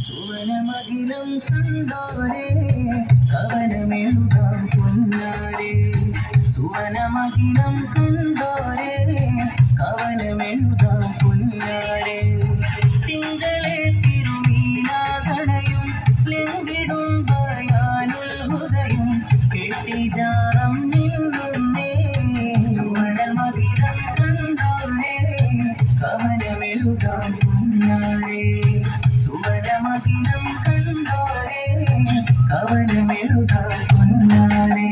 സുവനമകിലം കണ്ടോരേ കവനമെഴുതാം പൊന്നാരേ സുവനമകിലം കണ്ടോരേ കവനമെഴുതാം പൊന്നാരേ തിങ്കളെ തിരുമീനാകണയും ലംഘിടും ബയാനുൽ ഹുദയും കെട്ടിജാറം നിന്നുന്നേ സുവനമകിലം കണ്ടോരേ കവനമെഴുതാം പൊന്നാരേ സുവനമകിലം കണ്ടോരേ കവനമെഴുതാം പൊന്നാരേ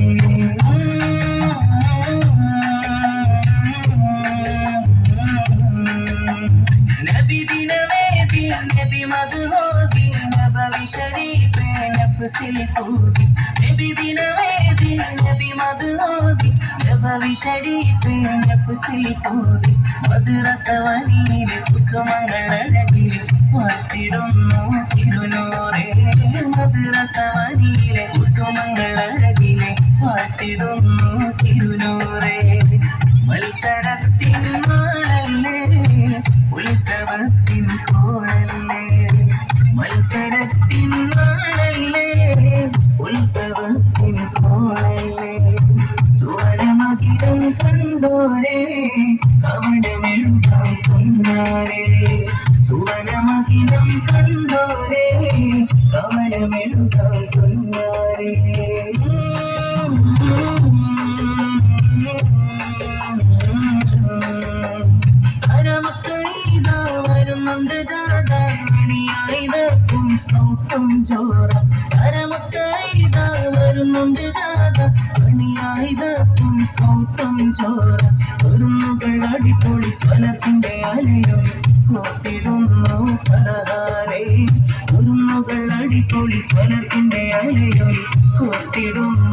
നബി ദിനവേദി നബി മദ്ഹോദി നബവി ശരീഫ് നഫ്സിൽ ഹൂദി നബി ദിനവേദി നബി മദ്ഹോദി നബവി ശരീഫ് നഫ്സിൽ ഹൂദി മദ്രസ വനിയിലെ കുസുമങ്ങൾ അഴകിലെ വാഴ്ത്തിടുന്നു തിരുനൂറേ മദ്രസ വനിയിലെ കുസുമങ്ങൾ അഴകിലെ വാഴ്ത്തിടുന്നു തിരുനൂറേ മത്സരത്തിൻ നാളല്ലേ ഉത്സവത്തിൻ കോളല്ലേ മത്സരത്തിൻ നാളല്ലേ ഉത്സവത്തിൻ കോളല്ലേ സുവർണമകിലം കണ്ടോരേ കവനമെഴുതാം പൊന്നാരേ സുവർണമകിലം കണ്ടോരേ കവനമെഴുതാം പൊന്നാരേ വരുന്നുണ്ട് ജാഥ അണിയായിതർക്കും സ്കൗട്ടും ചോറ കരമക്കൈത വരുന്നുണ്ട് ജാഥ അണിയായിതർക്കും സ്കൗട്ടും ചോറ ഒരുന്നുകൾ അടിപൊളി സ്വലത്തിന്റെ അലയൊലി കോത്തിടുന്നു ഫറഹാലേ ഒരുന്നുകൾ അടിപൊളി സ്വലത്തിന്റെ അലയൊലി കോത്തിടുന്നു